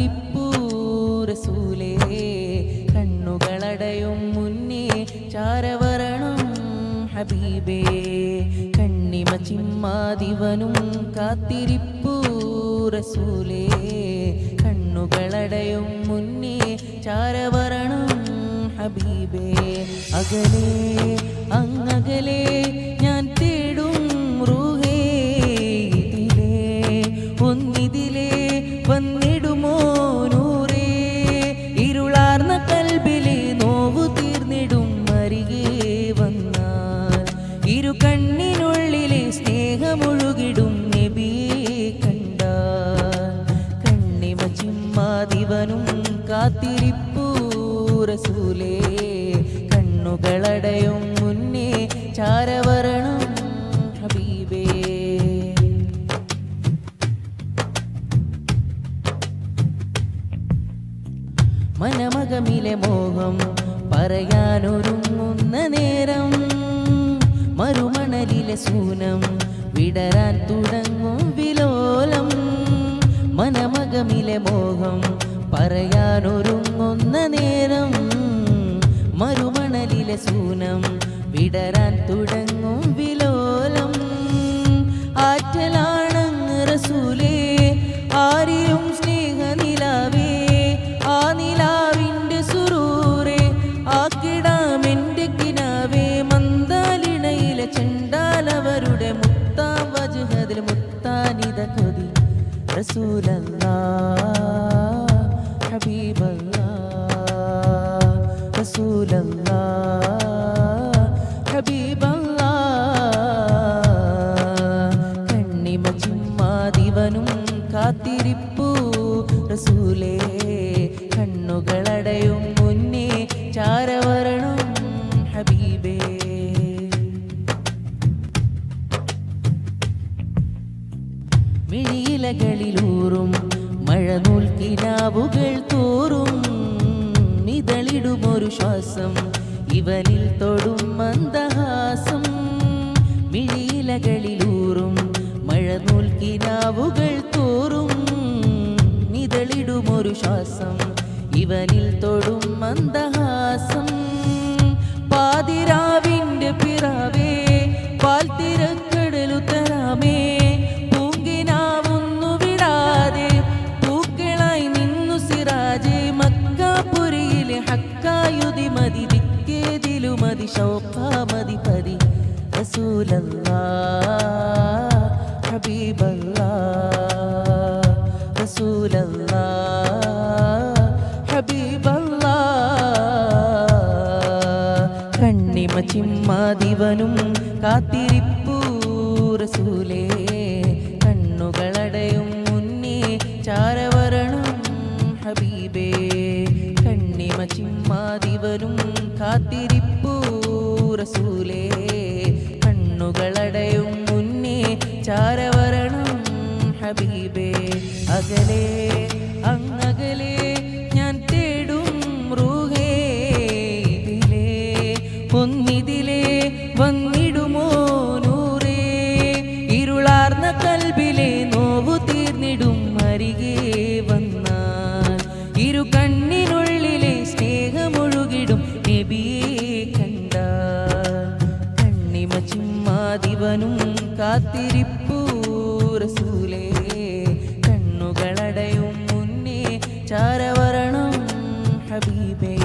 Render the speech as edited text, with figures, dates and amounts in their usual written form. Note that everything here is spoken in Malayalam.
കാത്തിരിപ്പൂ റസൂലേ, കണ്ണുകളടയും മുന്നേ ചാരവരണം ഹബീബേ. കണ്ണിമ ചിമ്മാതിവനും കാത്തിരിപ്പൂ റസൂലേ, കണ്ണുകളടയും മുന്നേ ചാരവരണം ഹബീബേ. അകലേ അങ്ങകലേ ഞാൻ തേടും റൂഹേ, ഇതിലേ ഒന്നിതിലേ വന്നിടുമോ നൂറേ. ഇരുളാർന്ന കൽബിലെ നോവു തീർന്നിടും അരികെ വന്നാൽ, ഇരു കണ്ണിനുള്ളിലെ സ്നേഹമൊഴുകിടും നബിയെ കണ്ടാൽ. കണ്ണിമ ചിമ്മാതിവനും കാത്തിരിപ്പൂ റസൂലേ, കണ്ണുകളടയും മുന്നേ ചാരവരണം ഹബീബേ. മനമകമിലെ മോഹം പറയാനൊരുങ്ങുന്ന നേരം, മറുമണലിലെ സൂനം വിടരാൻ തുടങ്ങും വിലോലം. മനമകമിലെ മോഹം പറയാനൊരുങ്ങുന്ന നേരം, മറുമണലിലെ സൂനം വിടരാൻ തുടങ്ങും വിലോലം. ആറ്റലാണങ്ങ് റസൂലേ, ആരിലും സ്നേഹനിലാവേ. ആ നിലാവിൻ്റെ സുറൂറേ, ആക്കിടാമെൻ്റെ കിനാവേ. മന്ദാലിണയിലെ ചെണ്ടാലവരുടെ മുത്താം വജ്ഹദിൽ മുത്താനിത കൊതി. റസൂലല്ലാഹ് ഹബീബല്ലാഹ്, റസൂലല്ലാഹ് ഹബീബല്ലാഹ്. കണ്ണിമ ചിമ്മാതിവനും കാത്തിരിപ്പൂ റസൂലേ, കണ്ണുകളടയും മുന്നേ ചാരവരണം ഹബീബേ. മിഴിയിലകളിലൂറും മഴനൂൽ കിനാവുകൾ തോറും, ഇതളിടുമൊരു ശ്വാസം ഇവനിൽ തൊടും മന്ദഹാസം. മിഴിയിലകളിലൂറും മഴനൂൽ കിനാവുകൾ തോറും, ഇതളിടുമൊരു ശ്വാസം ഇവനിൽ തൊടും മന്ദഹാസം. പാതിരാവിൻ്റെ പിറാവേ, പാൽ തിരക്കടലു തരാമേ. പൂങ്കിനാവുന്നു വിടാതെ പൂക്കളായി നിന്നു സിറാജേ. മക്കാപുരിയിലെ ഹക്കായുതി മതി, ദിക്കേതിലു മതി, ഷൗഖാമതി പതി. റസൂലല്ലാഹ് ഹബീബല്ലാഹ്, റസൂലല്ലാഹ് ഹബീബല്ലാഹ്. കണ്ണിമ ചിമ്മാതിവനും കാത്തിരിപ്പൂ റസൂലേ, കണ്ണുകളടയും മുന്നേ ചാരവരണം ഹബീബേ. കണ്ണിമ ചിമ്മാതിവനും കാത്തിരിപ്പൂ റസൂലേ, കണ്ണുകളടയും മുന്നേ ചാരവരണം ഹബീബേ. അകലേ അങ്ങകലേ ഞാൻ തേടും റൂഹേ, ഇതിലേ ഒന്നിതിലേ വന്നിടുമോ നൂറേ. ഇരുളാർന്ന കൽബിലെ നോവു തീർന്നിടും അരികെ വന്നാൽ, ഇരു കണ്ണിനുള്ളിലെ സ്നേഹമൊഴുകിടും നബിയെ കണ്ടാൽ. കണ്ണിമ ചിമ്മാതിവനും കാത്തിരിപ്പൂ റസൂലേ, കണ്ണുകളടയും മുന്നേ ചാരവരണം ഹബീബേ.